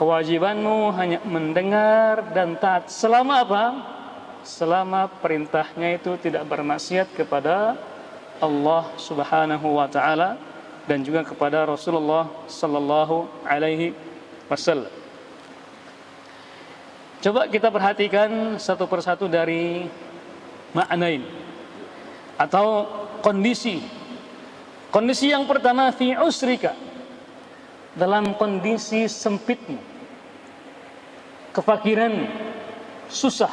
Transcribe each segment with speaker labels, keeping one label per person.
Speaker 1: Kewajibanmu hanya mendengar dan taat. Selama apa? Selama perintahnya itu tidak bermaksiat kepada Allah Subhanahu wa taala dan juga kepada Rasulullah sallallahu alaihi wasallam. Coba kita perhatikan satu persatu dari makna ini atau kondisi. Kondisi yang pertama, fi usrika, dalam kondisi sempitmu, kefakiran, susah,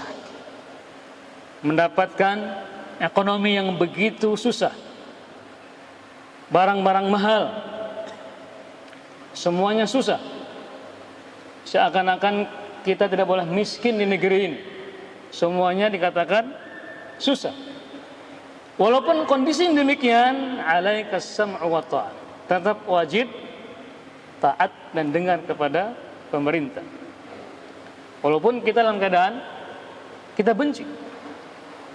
Speaker 1: mendapatkan ekonomi yang begitu susah, barang-barang mahal, semuanya susah. Seakan-akan kita tidak boleh miskin di negeri ini, semuanya dikatakan susah. Walaupun kondisi yang demikian, alaikas sam'u wa ta'at, tetap wajib taat dan dengar kepada pemerintah. Walaupun kita dalam keadaan kita benci.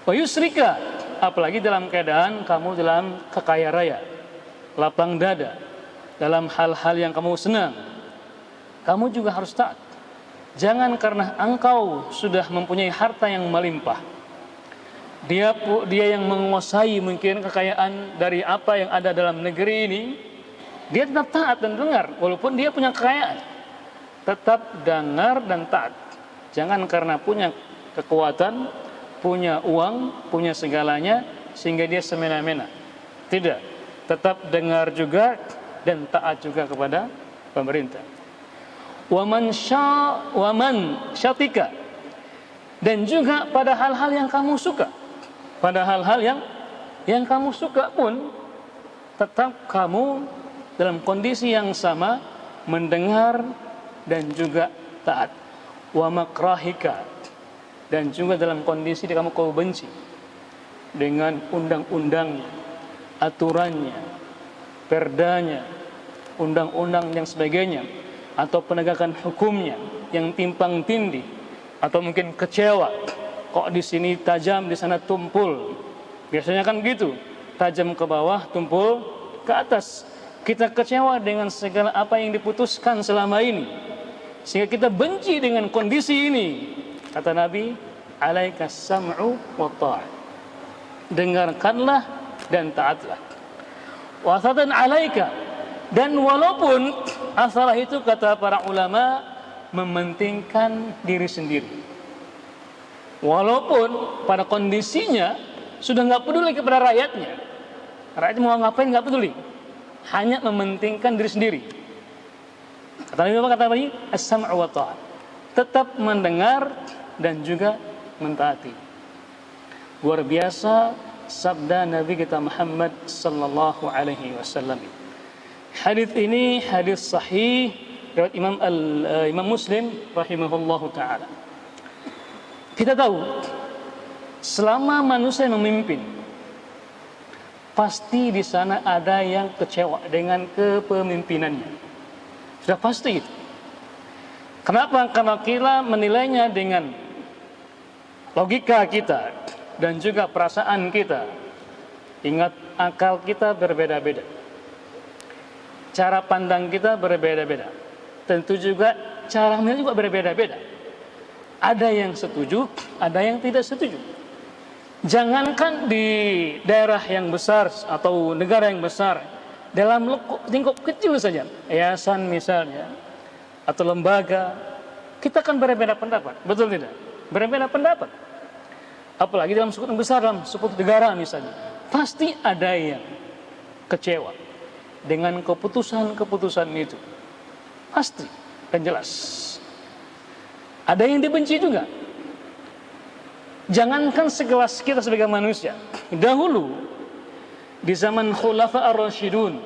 Speaker 1: Wa yusrika, apalagi dalam keadaan kamu dalam kekaya raya, lapang dada, dalam hal-hal yang kamu senang, kamu juga harus taat. Jangan karena engkau sudah mempunyai harta yang melimpah, dia yang menguasai mungkin kekayaan dari apa yang ada dalam negeri ini, dia tetap taat dan dengar walaupun dia punya kekayaan. Tetap dengar dan taat. Jangan karena punya kekuatan, punya uang, punya segalanya sehingga dia semena-mena. Tidak. Tetap dengar juga dan taat juga kepada pemerintah. Waman syatika, dan juga pada hal-hal yang kamu suka. Pada hal-hal yang kamu suka pun tetap kamu dalam kondisi yang sama mendengar dan juga taat. Wa makrahika, dan juga dalam kondisi kamu kau benci dengan undang-undangnya, aturannya, perdanya, undang-undang yang sebagainya, atau penegakan hukumnya yang timpang tindih, atau mungkin kecewa, kok di sini tajam, di sana tumpul. Biasanya kan gitu, tajam ke bawah, tumpul ke atas. Kita kecewa dengan segala apa yang diputuskan selama ini, sehingga kita benci dengan kondisi ini. Kata Nabi, alaikas sam'u wa ta'at, dengarkanlah dan taatlah. Wa satan alaika, dan walaupun asalah itu kata para ulama mementingkan diri sendiri. Walaupun pada kondisinya sudah nggak peduli kepada rakyatnya, rakyatnya mau ngapain nggak peduli, hanya mementingkan diri sendiri. Kata Nabi, apa kata Nabi? As-sam'u wa ta'at, tetap mendengar dan juga mentaati. Luar biasa sabda Nabi kita Muhammad sallallahu alaihi wasallam. Hadis ini hadis sahih riwayat Imam Muslim rahimahullahu taala. Kita tahu selama manusia memimpin, pasti di sana ada yang kecewa dengan kepemimpinannya. Sudah pasti itu. Kenapa? Karena kita menilainya dengan logika kita dan juga perasaan kita. Ingat, akal kita berbeda-beda, cara pandang kita berbeda-beda, tentu juga cara menilai juga berbeda-beda. Ada yang setuju, ada yang tidak setuju. Jangankan di daerah yang besar atau negara yang besar, dalam lingkup kecil saja, yayasan misalnya, atau lembaga, kita kan berbeda pendapat, betul tidak? Berbeda pendapat. Apalagi dalam suku besar, dalam suku negara misalnya, pasti ada yang kecewa dengan keputusan-keputusan itu. Pasti dan jelas. Ada yang dibenci juga. Jangankan sekelas kita sebagai manusia, dahulu di zaman Khulafa ar-Rasyidun,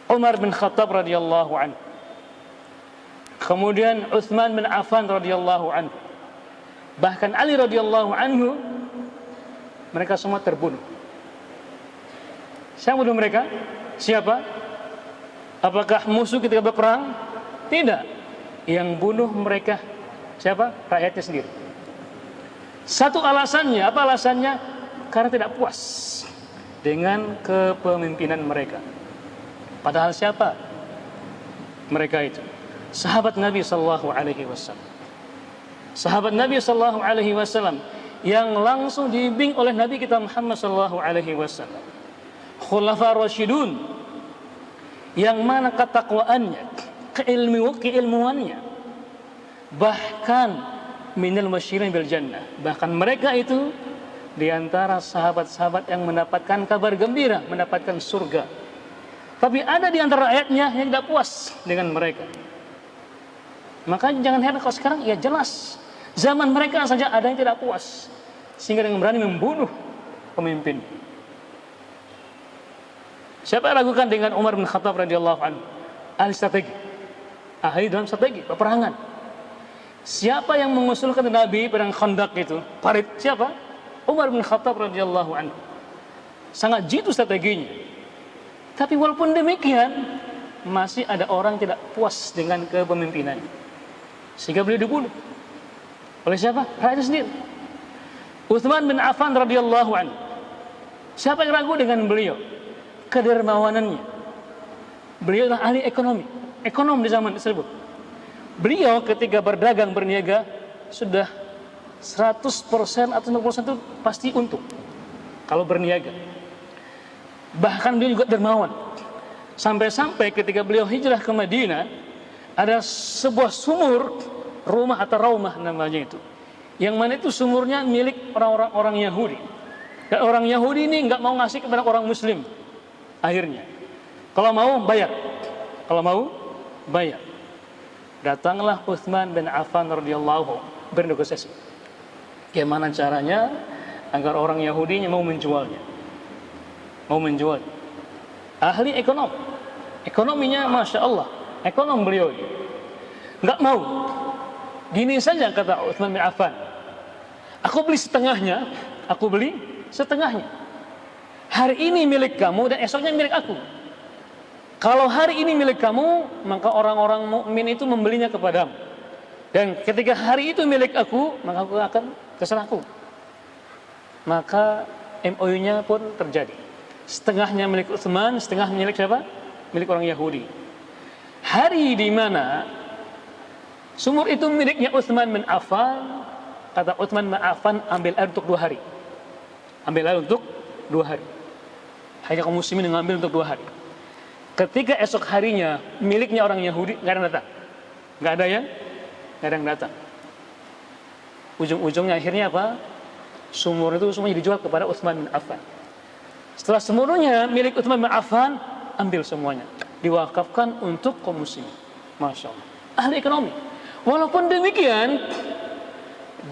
Speaker 1: Umar bin Khattab radhiyallahu anhu, kemudian Utsman bin Affan radhiyallahu anhu, bahkan Ali radhiyallahu anhu, mereka semua terbunuh. Siapa bunuh mereka? Siapa? Apakah musuh ketika berperang? Tidak. Yang bunuh mereka siapa? Rakyatnya sendiri. Satu alasannya, apa alasannya? Karena tidak puas dengan kepemimpinan mereka. Padahal siapa mereka itu sahabat Nabi sallallahu alaihi wasallam. Sahabat Nabi sallallahu alaihi wasallam yang langsung dibimbing oleh Nabi kita Muhammad sallallahu alaihi wasallam. Khulafa Rasyidun yang mana ketakwaannya, keilmuannya bahkan minal masyirin bil jannah. Bahkan mereka itu di antara sahabat-sahabat yang mendapatkan kabar gembira, mendapatkan surga. Tapi ada di antara ayatnya yang tidak puas dengan mereka. Maka jangan heran kalau sekarang ya jelas zaman mereka saja ada yang tidak puas sehingga dengan berani membunuh pemimpin. Siapa yang ragukan dengan Umar bin Khattab radhiyallahu anhu? Ahli strategi, ahli dalam strategi peperangan. Siapa yang mengusulkan Nabi perang Khandaq itu? Farid siapa? Umar bin Khattab radhiyallahu anhu. Sangat jitu strateginya. Tapi walaupun demikian masih ada orang tidak puas dengan kepemimpinannya, sehingga beliau dibunuh oleh siapa? Rakyat sendiri. Utsman bin Affan radhiyallahu anhu. Siapa yang ragu dengan beliau? Kedermawanannya. Beliau adalah ahli ekonom di zaman tersebut. Beliau ketika berdagang berniaga sudah 100% atau 90% itu pasti untung kalau berniaga. Bahkan beliau juga dermawan. Sampai-sampai ketika beliau hijrah ke Madinah, ada sebuah sumur, rumah atau raumah namanya itu, yang mana itu sumurnya milik orang Yahudi. Dan orang Yahudi ini nggak mau ngasih kepada orang Muslim. Akhirnya, kalau mau bayar, datanglah Utsman bin Affan radhiyallahu bernegosiasi. Bagaimana caranya agar orang Yahudinya mau menjualnya? Ahli ekonominya masya Allah, ekonom beliau ini. Nggak mau. Gini saja kata Utsman bin Affan, aku beli setengahnya. Hari ini milik kamu dan esoknya milik aku. Kalau hari ini milik kamu, maka orang-orang mukmin itu membelinya kepadamu. Dan ketika hari itu milik aku, maka aku akan terserahku. Maka MOU-nya pun terjadi. Setengahnya milik Utsman, setengah milik siapa? Milik orang Yahudi. Hari di mana sumur itu miliknya Utsman bin Affan, kata Utsman bin Affan, ambil air untuk 2 hari. Hanya kaum muslimin mengambil untuk 2 hari. Ketika esok harinya miliknya orang Yahudi, nggak ada yang datang. Ujung-ujungnya akhirnya apa? Sumur itu semuanya dijual kepada Utsman bin Affan. Setelah sumurnya milik Utsman bin Affan, ambil semuanya, diwakafkan untuk kaum muslimin. Masya Allah, ahli ekonomi. Walaupun demikian,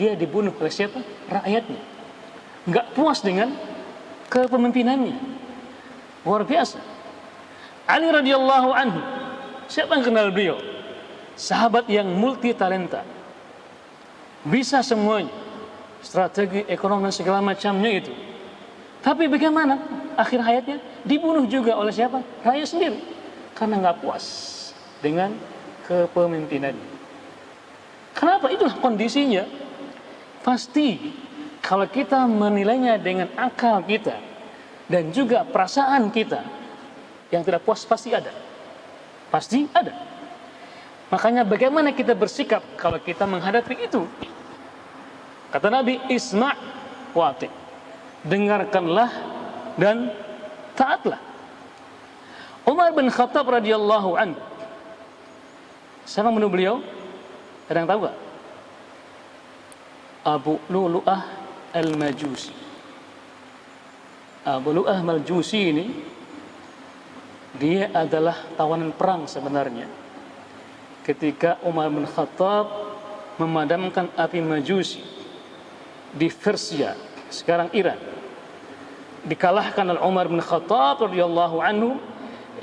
Speaker 1: dia dibunuh oleh siapa? Rakyatnya. Nggak puas dengan kepemimpinannya. Luar biasa. Ali radhiyallahu anhu, siapa yang kenal beliau? Sahabat yang multi talenta, bisa semuanya, strategi, ekonomi dan segala macamnya itu. Tapi bagaimana akhir hayatnya? Dibunuh juga oleh siapa? Rakyat sendiri, karena nggak puas dengan kepemimpinannya. Kenapa? Itulah kondisinya. Pasti kalau kita menilainya dengan akal kita dan juga perasaan kita, yang tidak puas pasti ada. Makanya bagaimana kita bersikap kalau kita menghadapi itu? Kata Nabi, isma' wati', dengarkanlah dan taatlah. Umar bin Khattab radhiyallahu anhu, siapa menurut beliau? Ada yang tahu gak? Abu Lu'lu'ah al-Majusi. Abu Lu'lu'ah al-Majusi ini, dia adalah tawanan perang sebenarnya. Ketika Umar bin Khattab memadamkan api Majusi di Persia, sekarang Iran, dikalahkan oleh Umar bin Khattab radhiyallahu anhu,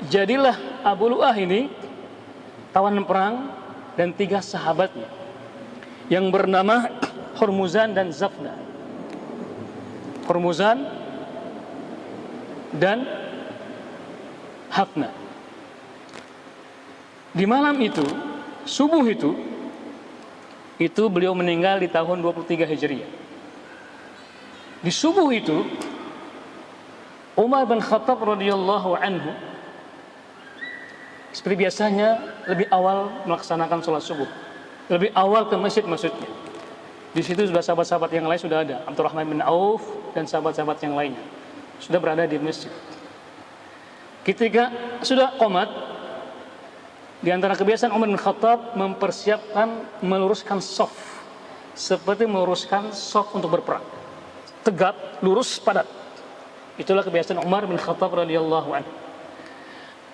Speaker 1: jadilah Abu Lu'lu'ah ini tawanan perang dan 3 sahabatnya yang bernama Hurmuzan dan Zafna. Hurmuzan dan Hafna. Di malam itu, subuh itu beliau meninggal di tahun 23 Hijriah. Di subuh itu, Umar bin Khattab radhiyallahu anhu seperti biasanya lebih awal melaksanakan sholat subuh, lebih awal ke masjid maksudnya. Di situ sudah sahabat-sahabat yang lain sudah ada, Abdurrahman bin Auf dan sahabat-sahabat yang lainnya sudah berada di masjid. Ketika sudah qomat, di antara kebiasaan Umar bin Khattab mempersiapkan meluruskan shaf, seperti meluruskan shaf untuk berperang, tegap, lurus, padat. Itulah kebiasaan Umar bin Khattab radhiyallahu anhu.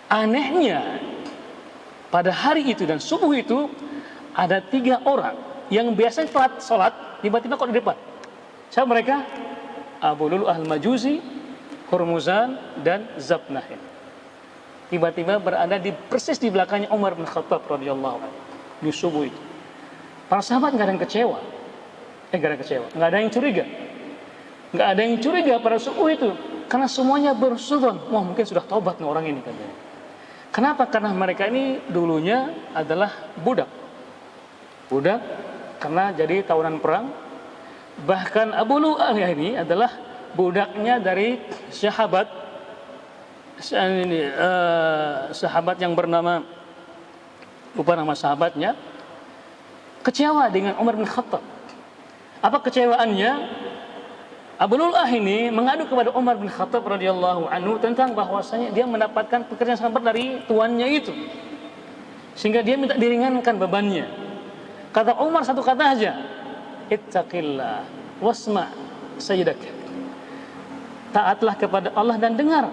Speaker 1: Anehnya pada hari itu dan subuh itu ada 3 orang yang biasanya telat sholat, tiba-tiba kok di depan. Siapa mereka? Abu Lu'lu'ah al-Majusi, Hurmuzan, dan Zabnahir. Tiba-tiba berada persis di belakangnya Umar bin Khattab radhiyallahu anhu di subuh itu. Para sahabat nggak ada yang kecewa, nggak ada yang curiga, nggak ada yang curiga pada subuh itu, karena semuanya bersudzon, wah mungkin sudah taubat nih orang ini katanya. Kenapa? Karena mereka ini dulunya adalah budak karena jadi tawanan perang. Bahkan Abu Lu'lu'ah ini adalah budaknya dari sahabat yang bernama, lupa nama sahabatnya, kecewa dengan Umar bin Khattab. Apa kecewaannya? Abu Lu'lu'ah ini mengadu kepada Umar bin Khattab radhiyallahu anhu tentang bahwasanya dia mendapatkan pekerjaan sangat berat dari tuannya itu, sehingga dia minta diringankan bebannya. Kata Umar satu kata aja, ittaqillah wasma' sayyidak. Taatlah kepada Allah dan dengar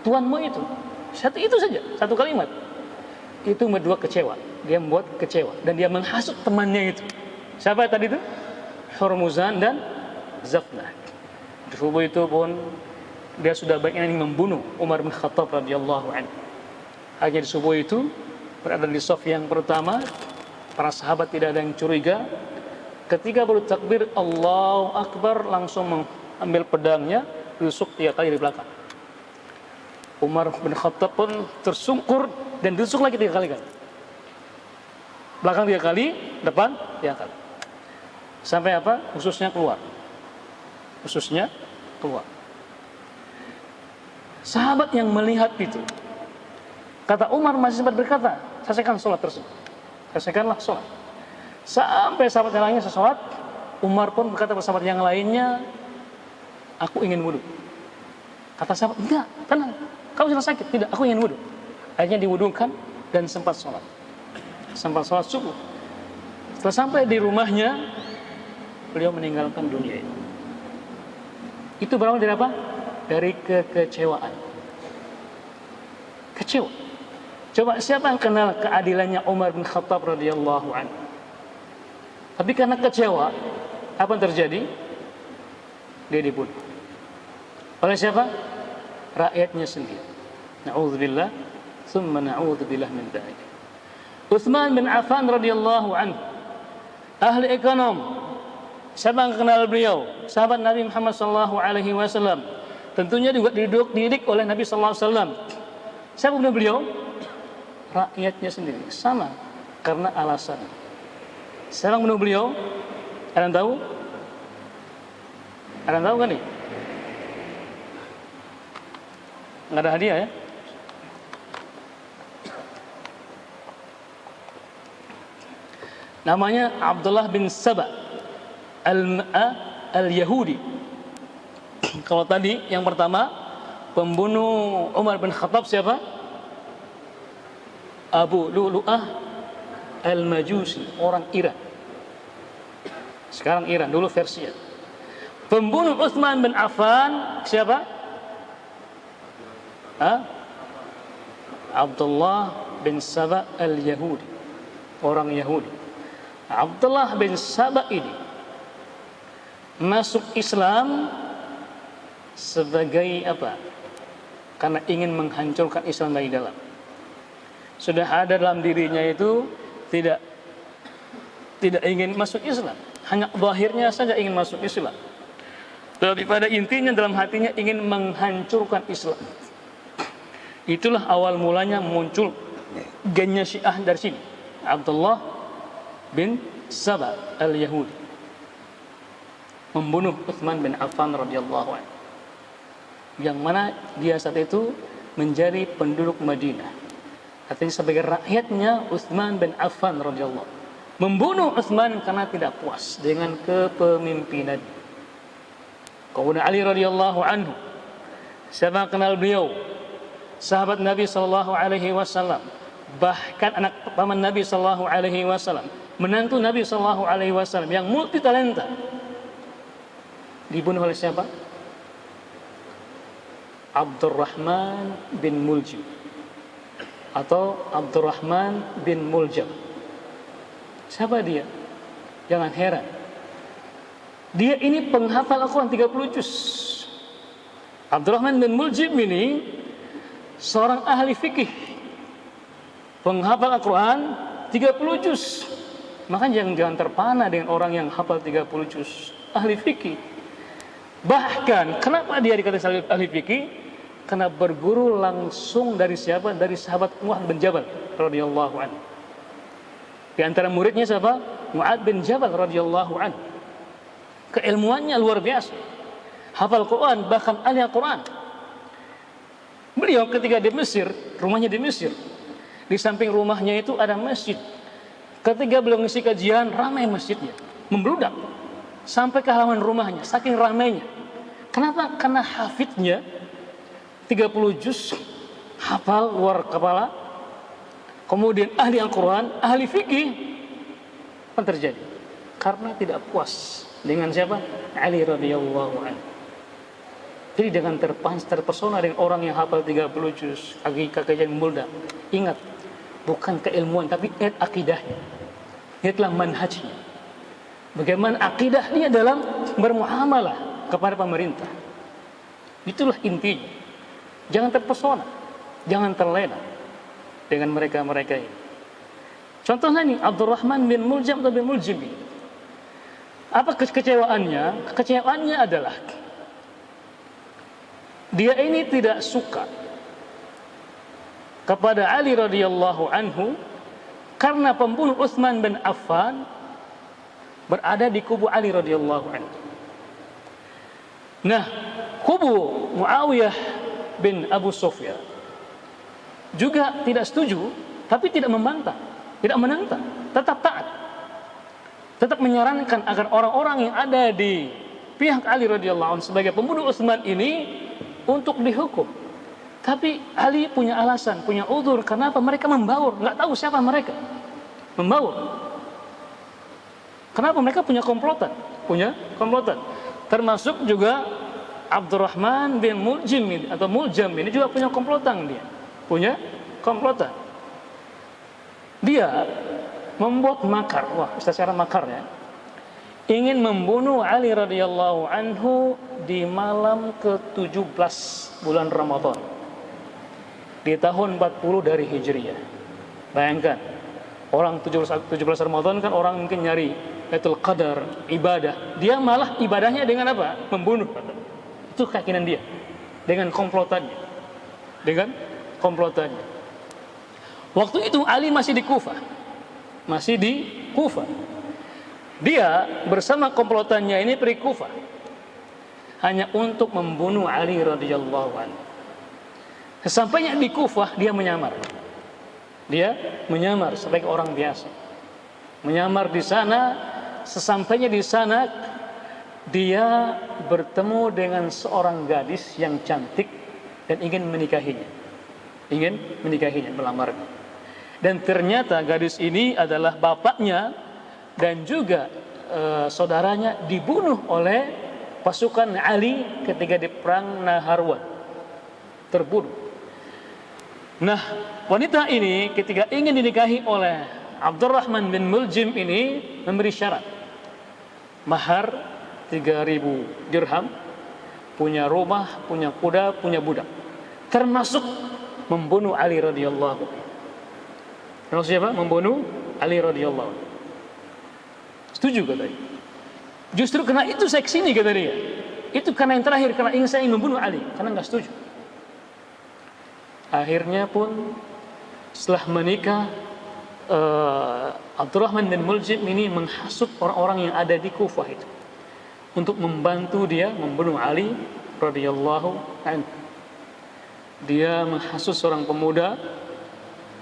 Speaker 1: tuanmu itu. Itu saja, satu kalimat. Itu membuat kecewa. Dia membuat kecewa dan dia menghasut temannya itu. Siapa tadi itu? Hurmuzan dan Zabnah. Di subuh itu pun dia sudah baik ingin membunuh Umar bin Khattab radhiyallahu anhu. Hanya di subuh itu berada di shaf yang pertama. Para sahabat tidak ada yang curiga. Ketika baru takbir Allahu Akbar, langsung mengambil pedangnya, tusuk 3 kali di belakang. Umar bin Khattab pun tersungkur dan ditusuk lagi 3 kali kan. Belakang 3 kali, depan 3 kali. Sampai apa? Ususnya keluar. Sahabat yang melihat itu, kata Umar masih sempat berkata, selesaikan sholat tersebut. Selesaikanlah sholat. Sampai sahabat yang lainnya sholat, Umar pun berkata kepada sahabat yang lainnya, aku ingin wudhu. Kata sahabat, enggak, tenang, kamu sudah sakit. Tidak, aku ingin wudhu. Akhirnya diwudhukan dan sempat sholat subuh. Setelah sampai di rumahnya, beliau meninggalkan dunia ini. Itu berawal dari apa? Dari kekecewaan. Kecewa. Coba siapa yang kenal keadilannya Umar bin Khattab radhiyallahu anhu? Tapi karena kecewa, apa yang terjadi? Dia dibunuh. Oleh siapa? Rakyatnya sendiri. Na'udzubillah, tsumma na'udzubillah min dzalik. Utsman bin Affan radhiyallahu anhu, ahli ekonom. Siapa yang kenal beliau? Sahabat Nabi Muhammad sallallahu alaihi wasallam. Tentunya juga dididik oleh Nabi sallallahu alaihi wasallam. Siapa bunuh beliau? Rakyatnya sendiri. Sama, karena alasan. Siapa yang bunuh beliau? Ada yang tahu? Ada yang tahu kan nih? Nggak ada hadiah ya? Namanya Abdullah bin Saba al-Yahudi. Kalau tadi yang pertama pembunuh Umar bin Khattab siapa? Abu Lu'lu'ah al-Majusi, orang Iran. Sekarang Iran, dulu Persia. Pembunuh Utsman bin Affan siapa? Abdullah bin Saba al-Yahudi, orang Yahudi. Abdullah bin Saba ini masuk Islam sebagai apa? Karena ingin menghancurkan Islam dari dalam. Sudah ada dalam dirinya itu tidak ingin masuk Islam, hanya zahirnya saja ingin masuk Islam. Tapi pada intinya dalam hatinya ingin menghancurkan Islam. Itulah awal mulanya muncul gennya Syiah dari sini. Abdullah bin Saba al-Yahudi membunuh Utsman bin Affan radhiyallahu anhu, yang mana dia saat itu menjadi penduduk Madinah. artinya sebagai rakyatnya Utsman bin Affan radhiyallahu, membunuh Utsman karena tidak puas dengan kepemimpinan. Kemudian Ali radhiyallahu anhu, siapa kenal beliau, sahabat Nabi sallallahu alaihi wasallam, bahkan anak paman Nabi sallallahu alaihi wasallam, menantu Nabi sallallahu alaihi wasallam yang multi talenta, dibunuh oleh siapa? Abdurrahman bin Muljim atau Abdurrahman bin Muljam. Siapa dia? Jangan heran, dia ini penghafal Al-Quran 30 juz. Abdurrahman bin Muljim ini seorang ahli fikih, penghafal Al-Quran 30 juz. Makanya jangan terpana dengan orang yang hafal 30 juz, ahli fikih. Bahkan kenapa dia dikatakan ahli fikih? Karena berguru langsung dari siapa? Dari sahabat Mu'adz bin Jabal radhiyallahu anhu. Di antara muridnya siapa? Mu'adz bin Jabal radhiyallahu anhu. Keilmuannya luar biasa, hafal Quran, bahkan ahli Al-Quran. Beliau ketika di Mesir, rumahnya di Mesir, di samping rumahnya itu ada masjid. Ketika beliau ngisi kajian, ramai masjidnya, membludak sampai ke halaman rumahnya, saking ramainya. Kenapa? Karena hafidnya 30 juz, hafal luar kepala, kemudian ahli Al-Quran, ahli fikih. Apa terjadi? Karena tidak puas dengan siapa? Ali radhiyallahu anhu. Jadi dengan terpesona dengan orang yang hafal 30 juz, kajian membludak. Ingat, bukan keilmuan, tapi akidahnya. Itulah manhajnya. Bagaimana akidah dia dalam bermuamalah kepada pemerintah. Itulah intinya. Jangan terpesona, jangan terlena dengan mereka-mereka ini. Contohnya nih, Abdurrahman bin Muljam atau bin Muljim. Apa kekecewaannya? Kekecewaannya adalah dia ini tidak suka kepada Ali radhiyallahu anhu karena pembunuh Utsman bin Affan berada di kubu Ali radhiyallahu anhu. Nah, kubu Muawiyah bin Abu Sufyan juga tidak setuju, tapi tidak membantah, tidak menentang, tetap taat, tetap menyarankan agar orang-orang yang ada di pihak Ali radhiyallahu anhu sebagai pembunuh Utsman ini untuk dihukum. Tapi Ali punya alasan, punya udzur, kenapa mereka membaur, nggak tahu siapa mereka membaur. Kenapa mereka punya komplotan, termasuk juga Abdurrahman bin Muljim atau Muljam ini juga punya komplotan. Dia membuat makar, secara makar ya, ingin membunuh Ali radhiyallahu anhu di malam ke-17 bulan Ramadan di tahun 40 dari Hijriah. Bayangkan, orang 17 Ramadan kan orang mungkin nyari Lailatul Qadar, ibadah. Dia malah ibadahnya dengan apa? Membunuh. Itu keyakinan dia dengan komplotannya. Waktu itu Ali masih di Kufah. Dia bersama komplotannya ini pergi Kufah hanya untuk membunuh Ali radhiyallahu anhu. Sesampainya di Kufah dia menyamar sebagai orang biasa. Menyamar di sana, sesampainya di sana dia bertemu dengan seorang gadis yang cantik dan ingin menikahinya, melamarnya. Dan ternyata gadis ini adalah bapaknya dan juga saudaranya dibunuh oleh pasukan Ali ketika di perang Naharwan, terbunuh. Nah, wanita ini ketika ingin dinikahi oleh Abdurrahman bin Muljim ini memberi syarat mahar 3.000 dirham, punya rumah, punya kuda, punya budak, termasuk membunuh Ali radhiyallahu anhu. Termasuk siapa? Membunuh Ali radhiyallahu anhu. Setuju katanya. Justru karena itu saya kesini kata dia. Itu karena yang terakhir, karena saya ingin membunuh Ali, karena nggak setuju. Akhirnya pun setelah menikah, Abdurrahman bin Muljim ini menghasut orang-orang yang ada di Kufah itu untuk membantu dia membunuh Ali radhiyallahu anhu. Dia menghasut seorang pemuda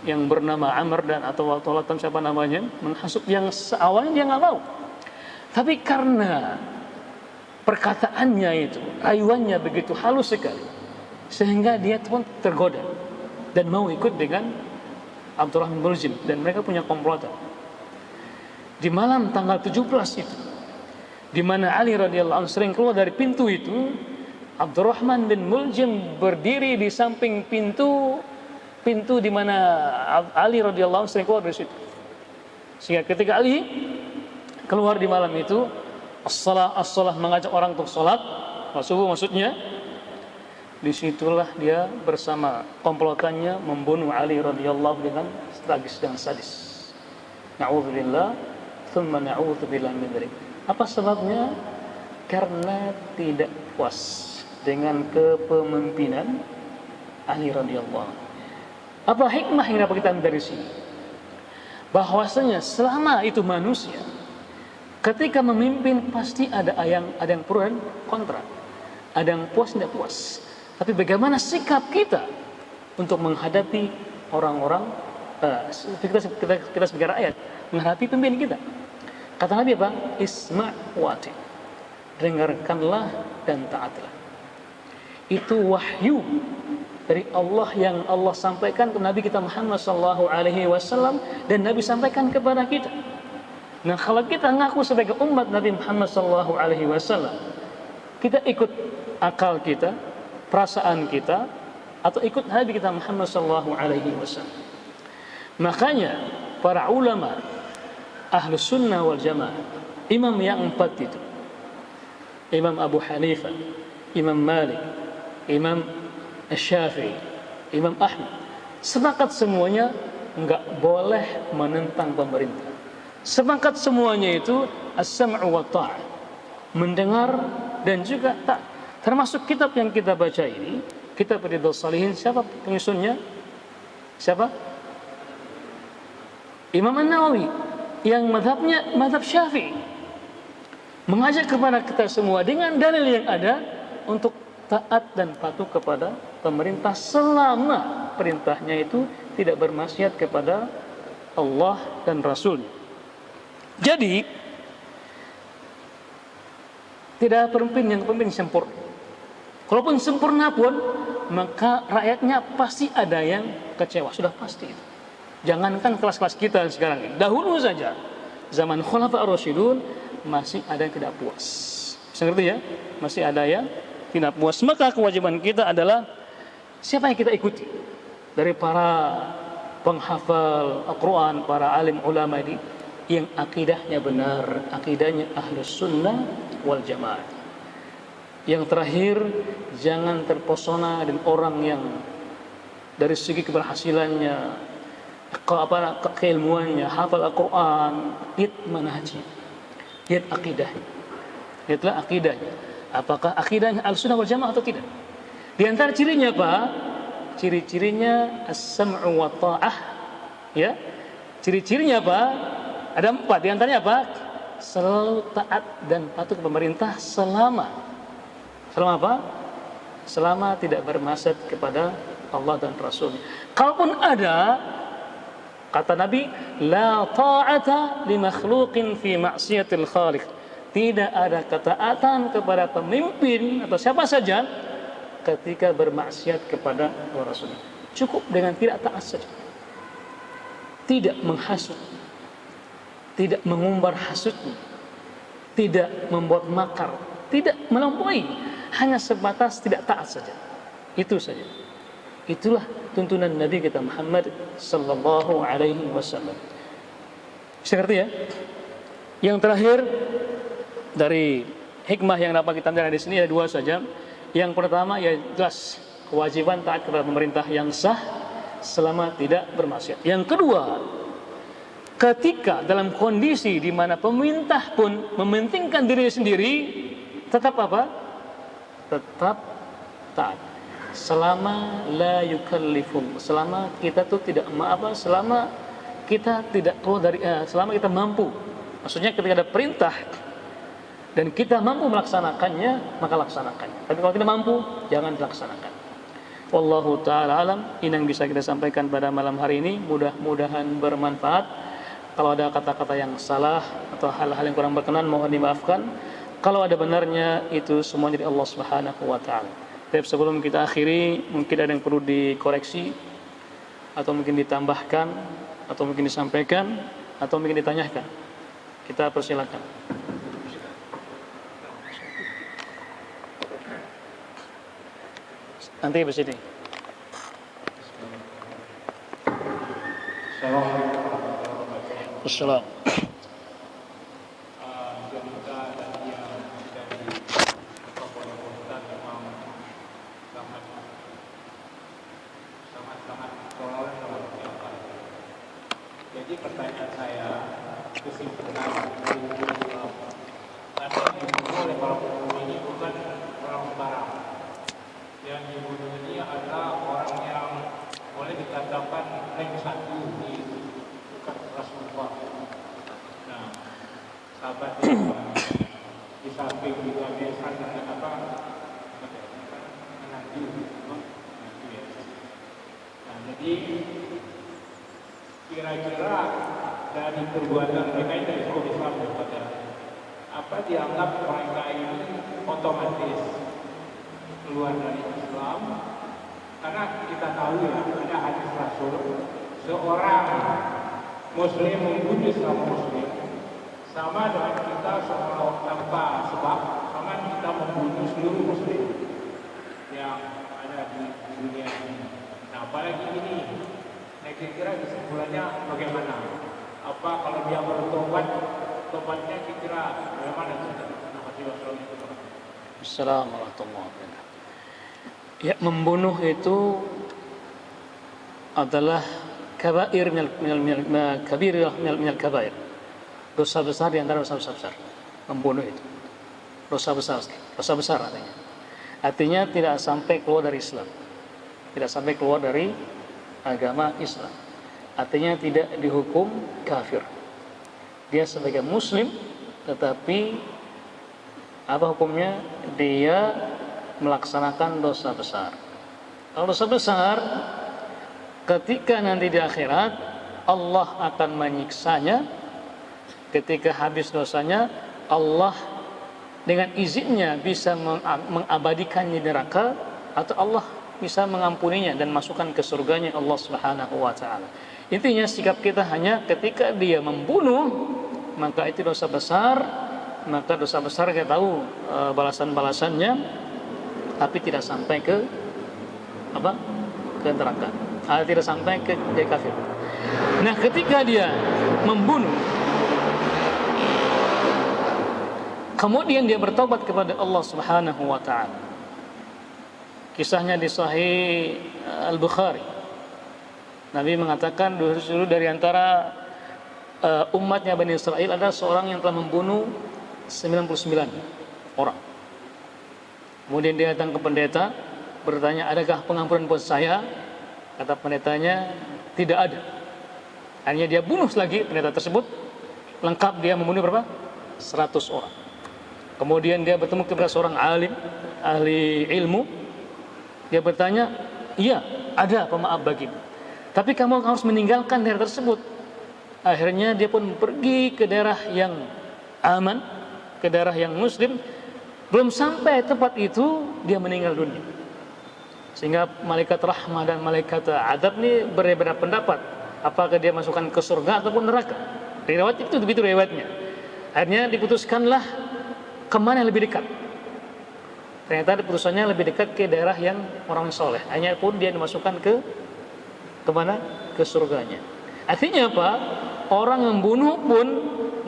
Speaker 1: yang bernama Amr dan atau siapa namanya menghasut yang awalnya dia nggak mau. Tapi karena perkataannya itu, rayuannya begitu halus sekali, sehingga dia pun tergoda dan mau ikut dengan Abdurrahman bin Muljim, dan mereka punya komplotan. Di malam tanggal 17 itu, di mana Ali radhiyallahu anhu sering keluar dari pintu itu, Abdurrahman bin Muljim berdiri di samping pintu di mana Ali radhiyallahu anhu sering keluar dari situ. Sehingga ketika Ali keluar di malam itu, as-salah mengajak orang untuk salat, subuh maksudnya, disitulah dia bersama komplotannya membunuh Ali radhiyallahu dengan tragis dan sadis. Na'udzubillah, thumma na'udzubillah min dzalik. Apa sebabnya? Karena tidak puas dengan kepemimpinan Ali radhiyallahu. Apa hikmah yang dapat kita ambil dari sini? Bahwasanya selama itu manusia, ketika memimpin pasti ada yang pro dan kontra, ada yang puas tidak puas. Tapi bagaimana sikap kita untuk menghadapi orang-orang, kita sebagai rakyat menghadapi pemimpin kita? Kata Nabi apa? Isma' wati, dengarkanlah dan taatlah. Itu wahyu dari Allah yang Allah sampaikan ke Nabi kita Muhammad SAW, dan Nabi sampaikan kepada kita. Nah, kalau kita ngaku sebagai umat Nabi Muhammad SAW, kita ikut akal kita, perasaan kita, atau ikut Nabi kita Muhammad SAW. Makanya para ulama Ahlus Sunnah wal Jamaah, imam yang 4 itu, Imam Abu Hanifah, Imam Malik, Imam Asy-Syafi'i, Imam Ahmad, sepakat semuanya enggak boleh menentang pemerintah. Sepakat semuanya itu as-sam'u wa ta'ah, mendengar dan juga taat. Termasuk kitab yang kita baca ini, kitab Riyadhus Shalihin, siapa penyusunnya? Siapa? Imam An-Nawawi, yang mazhabnya mazhab Syafi'i, mengajak kepada kita semua dengan dalil yang ada untuk taat dan patuh kepada pemerintah selama perintahnya itu tidak bermaksiat kepada Allah dan Rasul-Nya. Jadi tidak ada pemimpin yang sempurna. Kalaupun sempurna pun, maka rakyatnya pasti ada yang kecewa, sudah pasti itu. Jangankan kelas-kelas kita sekarang ini, dahulu saja zaman Khulafa ar-Rasyidun masih ada yang tidak puas. Bisa ngerti ya? Masih ada yang tidak puas. Maka kewajiban kita adalah siapa yang kita ikuti dari para penghafal Al-Quran, para alim ulama ini yang akidahnya benar, akidahnya Ahlus Sunnah wal Jamaah. Yang terakhir, jangan terpesona dengan orang yang dari segi keberhasilannya, keilmuannya, hafal Al-Quran, lihat manhajnya, lihat akidahnya, lihatlah akidahnya. Apakah akidahnya Al-Sunnah wal Jamaah atau tidak? Di antara cirinya apa? Ciri-cirinya as-sam'u wa ta'ah, ya. Ciri-cirinya apa? Ada 4. Di antaranya apa? Selalu taat dan patuh ke pemerintah selama apa? Selama tidak bermaksiat kepada Allah dan Rasul. Kalaupun ada, kata Nabi, la ta'ata li makhluqin fi ma'siyatil khaliq. Tidak ada ketaatan kepada pemimpin atau siapa saja ketika bermaksiat kepada Allah Rasul. Cukup dengan tidak taat saja. Tidak menghasut, tidak mengumbar hasutnya, tidak membuat makar, tidak melampaui, hanya sebatas tidak taat saja. Itu saja. Itulah tuntunan Nabi kita Muhammad sallallahu alaihi wasallam. Bisa ngerti ya? Yang terakhir dari hikmah yang dapat kita ambil di sini ada 2 saja. Yang pertama ya jelas kewajiban taat kepada pemerintah yang sah selama tidak bermaksiat. Yang kedua, ketika dalam kondisi di mana pemerintah pun mementingkan diri sendiri, tetap apa? Tetap taat. Selama la yukallifu, selama kita tuh tidak selama kita tidak keluar dari selama kita mampu. Maksudnya ketika ada perintah dan kita mampu melaksanakannya, maka laksanakan. Tapi kalau tidak mampu, jangan dilaksanakan. Wallahu ta'ala alam. Ini yang bisa kita sampaikan pada malam hari ini, mudah-mudahan bermanfaat. Kalau ada kata-kata yang salah atau hal-hal yang kurang berkenan, mohon dimaafkan. Kalau ada benarnya, itu semua dari Allah Subhanahu wa ta'ala. Tapi sebelum kita akhiri, mungkin ada yang perlu dikoreksi, atau mungkin ditambahkan, atau mungkin disampaikan, atau mungkin ditanyakan. Kita persilakan. Nanti di sini. Assalamualaikum.
Speaker 2: Jadi pertanyaan saya, kesimpulan Islam, karena yang dibunuh oleh para pembunuh ini bukan orang sembarang. Yang dibunuh ini adalah orang yang boleh dikatakan rank 1 di bukan Rasulullah. Nah, sahabat yang di samping juga biasa dengan apa? Menanti, ya. Nah, jadi kira-kira dari perbuatan mereka itu disebut Islam kepada apa dianggap mereka ini otomatis keluar dari Islam, karena kita tahu ya ada hadis Rasul, seorang Muslim membunuh sama Muslim sama dengan kita seorang tanpa sebab, sama kita membunuh seluruh Muslim yang ada di dunia ini. Nah, apalagi ini, kira-kira kesimpulannya bagaimana? Apa kalau dia bertobat, tobatnya kira-kira bagaimana?
Speaker 1: Assalamualaikum warahmatullahi wabarakatuh. Ya, membunuh itu adalah kabair minal kabair. Dosa besar di antara dosa besar. Membunuh itu dosa besar. Dosa besar artinya. Artinya tidak sampai keluar dari Islam. Tidak sampai keluar dari agama Islam. Artinya tidak dihukum kafir. Dia sebagai muslim, tetapi apa hukumnya? Dia melaksanakan dosa besar. Kalau dosa besar, ketika nanti di akhirat Allah akan menyiksanya. Ketika habis dosanya, Allah dengan izinnya bisa mengabadikannya di neraka, atau Allah bisa mengampuninya dan masukkan ke surganya Allah Subhanahu wa ta'ala. Intinya sikap kita hanya ketika dia membunuh, maka itu dosa besar. Maka dosa besar kita tahu balasan-balasannya, tapi tidak sampai ke apa? Ke neraka. Tidak sampai ke kafir. Nah, ketika dia membunuh, kemudian dia bertobat kepada Allah Subhanahu wa ta'ala. Kisahnya di Sahih Al-Bukhari. Nabi mengatakan dulu dari antara umatnya Bani Israel ada seorang yang telah membunuh 99 orang. Kemudian dia datang ke pendeta, bertanya, adakah pengampunan buat saya? Kata pendetanya, tidak ada. Akhirnya dia bunuh lagi pendeta tersebut. Lengkap dia membunuh berapa? 100 orang. Kemudian dia bertemu kepada seorang alim, ahli ilmu. Dia bertanya, iya, ada pemaaf bagimu, tapi kamu harus meninggalkan daerah tersebut. Akhirnya dia pun pergi ke daerah yang aman, ke daerah yang muslim. Belum sampai tempat itu, dia meninggal dunia. Sehingga malaikat rahmah dan malaikat adab ini berbeda pendapat, apakah dia masukkan ke surga ataupun neraka. Riwayat itu begitu riwayatnya. Akhirnya diputuskanlah kemana yang lebih dekat. Ternyata putusannya lebih dekat ke daerah yang orang soleh. Hanya pun dia dimasukkan kemana? Ke surganya. Artinya apa? Orang yang membunuh pun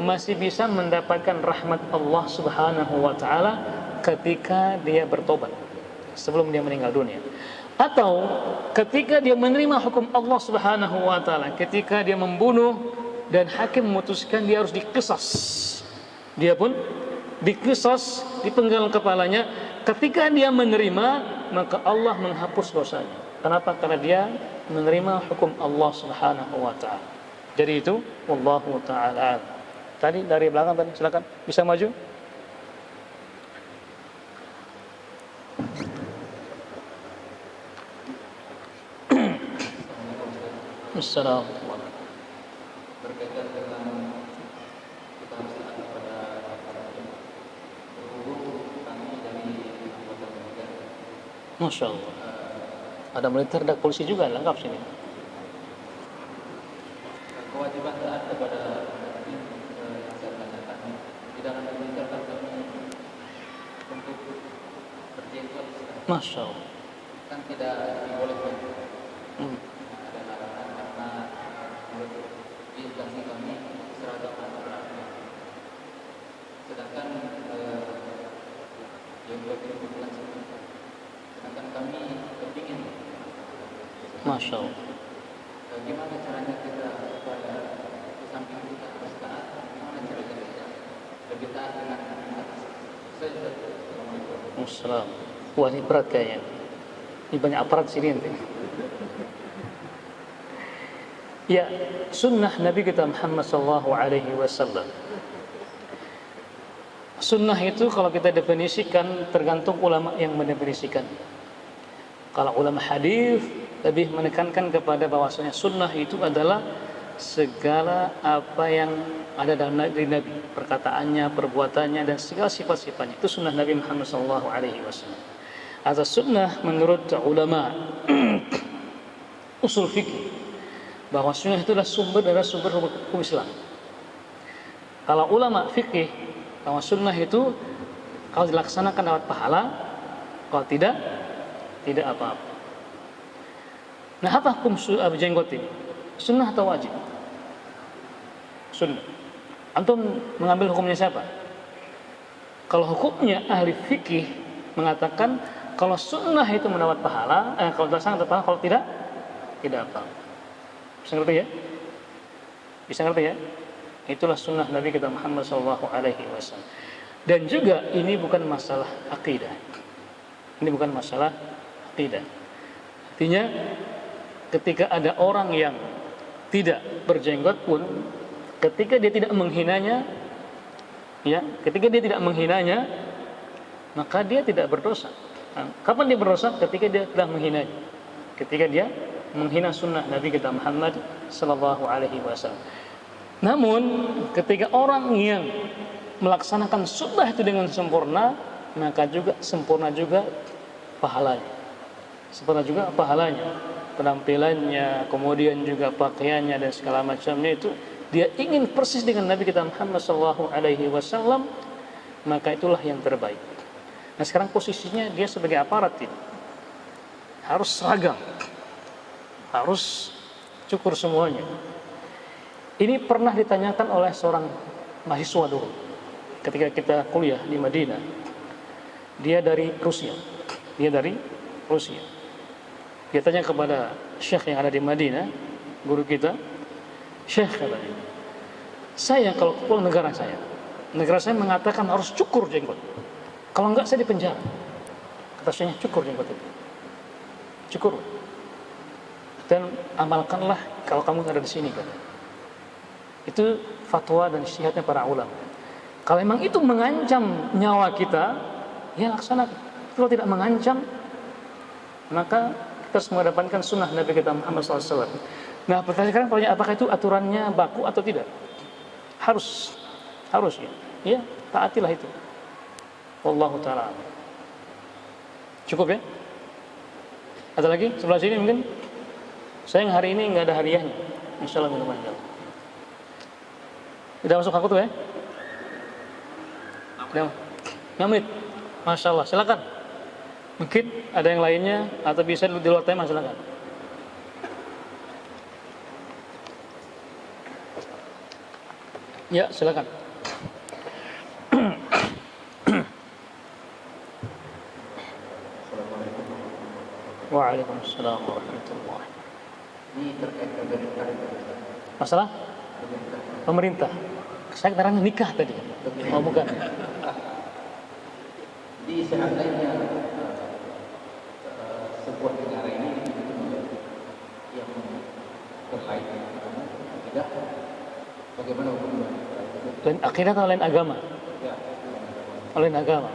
Speaker 1: masih bisa mendapatkan rahmat Allah Subhanahu wa ta'ala ketika dia bertobat sebelum dia meninggal dunia. Atau ketika dia menerima hukum Allah Subhanahu wa ta'ala, ketika dia membunuh dan hakim memutuskan dia harus diqisas, dia pun diqisas, dipenggal kepalanya. Ketika dia menerima, maka Allah menghapus dosanya. Kenapa? Karena dia menerima hukum Allah Subhanahu wa ta'ala. Jadi itu wallahu ta'ala. Tadi dari belakang tadi, silakan bisa maju. Assalamualaikum.
Speaker 3: Berkaitan dengan kita harus taat kepada berhubung kami dari anggota militer.
Speaker 1: Masya Allah. Ada militer, ada polisi juga, lengkap sini.
Speaker 3: Kewajiban taat kepada yang saya tanyakan di dalam militer kan kami untuk berjenggot
Speaker 1: Masya Allah.
Speaker 3: kan tidak dibolehkan.
Speaker 1: Hmm.
Speaker 3: Ada larangan karena menurut instansi kami seragam antara sedangkan jenggot itu bukan seperti sedangkan kami kepingin
Speaker 1: Masya Allah.
Speaker 3: gimana caranya kita supaya di samping kita harus taat, gimana caranya kita lebih taat dengan atas. Assalamualaikum.
Speaker 1: Assalam. Wah, ini berat kayaknya. Ini banyak aparat sini nanti. Ya, sunnah Nabi kita Muhammad sallallahu alaihi wasallam. Sunnah itu kalau kita definisikan tergantung ulama yang mendefinisikan. Kalau ulama hadis lebih menekankan kepada bahwasanya sunnah itu adalah segala apa yang ada dalam diri Nabi, perkataannya, perbuatannya, dan segala sifat-sifatnya. Itu sunnah Nabi Muhammad sallallahu alaihi wasallam. Atau sunnah menurut ulama usul fikih, bahwa sunnah itu adalah sumber hukum Islam. Kalau ulama fikih, bahwa sunnah itu kalau dilaksanakan dapat pahala, kalau tidak apa-apa. Nah, apa hukum jenggot ini? Sunnah atau wajib? Sunnah. Antum mengambil hukumnya siapa? Kalau hukumnya ahli fikih mengatakan kalau sunnah itu mendapat pahala, kalau dilaksanakan dapat pahala, kalau tidak apa. Bisa ngerti ya? Bisa ngerti ya? Itulah sunnah Nabi kita Muhammad sallallahu alaihi wasallam. Dan juga ini bukan masalah akidah. Ini bukan masalah akidah. Artinya ketika ada orang yang tidak berjenggot pun, ketika dia tidak menghinanya, ya, maka dia tidak berdosa. Nah, kapan dia berdosa? Ketika dia telah menghinanya. Ketika dia menghina sunnah Nabi kita Muhammad sallallahu alaihi wasallam. Namun ketika orang yang melaksanakan sunnah itu dengan sempurna, maka juga sempurna juga pahalanya. Sempurna juga pahalanya, penampilannya, kemudian juga pakaiannya dan segala macamnya itu dia ingin persis dengan Nabi kita Muhammad sallallahu alaihi wasallam, maka itulah yang terbaik. Nah, sekarang posisinya dia sebagai aparat itu harus seragam, harus cukur semuanya. Ini pernah ditanyakan oleh seorang mahasiswa dulu ketika kita kuliah di Madinah. Dia dari Rusia. Dia tanya kepada syekh yang ada di Madinah, guru kita, "Syekh," katanya, "saya kalau pulang negara saya mengatakan harus cukur jenggot. Kalau enggak saya dipenjara." Kata syekhnya, "Cukur jenggot itu. Cukur. Dan amalkanlah kalau kamu ada di sini," katanya. Itu fatwa dan ijtihadnya para ulama. Kalau memang itu mengancam nyawa kita, ya laksanakan. Kalau tidak mengancam, maka kita harus mengedepankan sunnah Nabi kita Muhammad SAW. Nah, pertanyaan sekarang, apakah itu aturannya baku atau tidak? Harus ya. Ya, taatilah itu. Wallahu ta'ala. Cukup ya? Ada lagi? Sebelah sini mungkin? Saya hari ini nggak ada hadiahnya. Insyaallah minuman jauh. Udah masuk aku tuh ya? Udah. 6 menit. Masya Allah, silakan. Mungkin ada yang lainnya atau bisa di luar tema, silakan. Ya, silakan. Waalaikumsalam warahmatullahi.
Speaker 3: Ini terkait pemerintah.
Speaker 1: Masalah? Pemerintah. Saya katakan nikah tadi. Oh, bukan.
Speaker 3: Di seandainya sebuah negara ini yang berkait dengan akidah, bagaimana hukumnya?
Speaker 1: Lain akidah atau lain agama?
Speaker 3: Ya,
Speaker 1: Lain agama.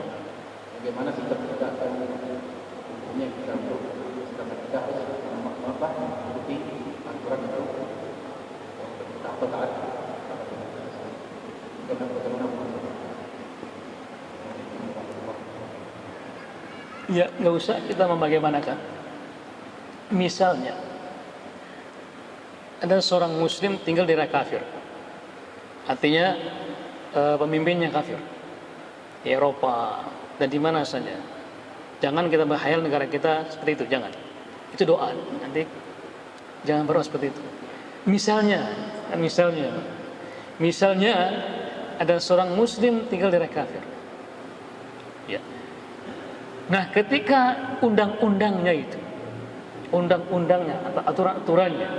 Speaker 3: bagaimana sikap kita akan hukumnya kita untuk sikap kita harus mengikuti aturan atau atau taat?
Speaker 1: Ya, nggak usah kita membagaimanakan. Misalnya, ada seorang muslim tinggal di daerah kafir. Artinya pemimpinnya kafir. Di Eropa dan di mana saja. Jangan kita berkhayal negara kita seperti itu, jangan. Itu doa. Nanti jangan berdoa seperti itu. Misalnya ada seorang muslim tinggal di daerah kafir. Ya. Nah, ketika undang-undangnya atau aturan-aturannya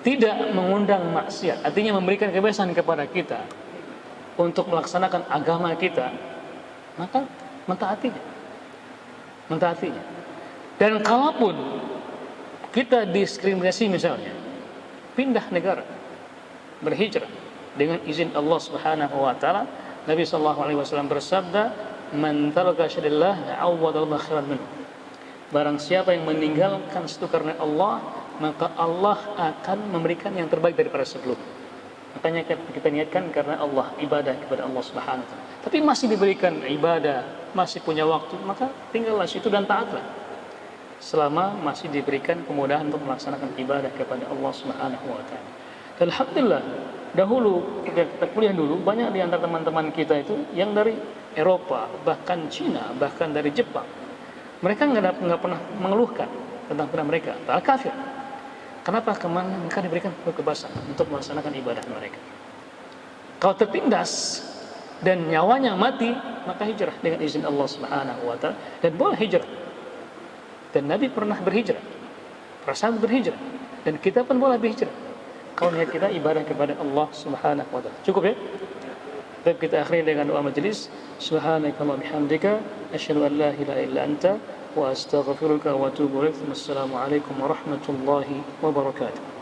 Speaker 1: tidak mengundang maksiat, artinya memberikan kebebasan kepada kita untuk melaksanakan agama kita, maka mentaatinya. Dan kalaupun kita diskriminasi, misalnya pindah negara, berhijrah dengan izin Allah Subhanahu wa taala, Nabi sallallahu alaihi wasallam bersabda, "Man taraka syadillah awwadallahu khairan minhu." Barang siapa yang meninggalkan sesuatu karena Allah, maka Allah akan memberikan yang terbaik daripada sebelum. Makanya kita niatkan karena Allah, ibadah kepada Allah Subhanahu wa taala. Tapi masih diberikan ibadah, masih punya waktu, maka tinggallah situ dan taatlah. Selama masih diberikan kemudahan untuk melaksanakan ibadah kepada Allah Subhanahu wa taala. Dan alhamdulillah, dahulu kita kuliah dulu, banyak di antara teman-teman kita itu yang dari Eropa, bahkan Cina, bahkan dari Jepang. Mereka nggak pernah mengeluhkan tentang pernah mereka kafir. Kenapa? Karena mereka diberikan kebebasan untuk melaksanakan ibadah mereka. Kalau tertindas dan nyawanya mati, maka hijrah dengan izin Allah Subhanahu wa taala, dan boleh hijrah. Dan Nabi pernah berhijrah, para sahabat berhijrah, dan kita pun boleh berhijrah kalau niat kita ibadah kepada Allah Subhanahu wa taala. Cukup ya? Baik, kita akhiri dengan doa majelis. Subhanakallahumma bihamdika asyhadu an la ilaha illa anta wa astaghfiruka wa atubu ilaik. Wassalamualaikum warahmatullahi wabarakatuh.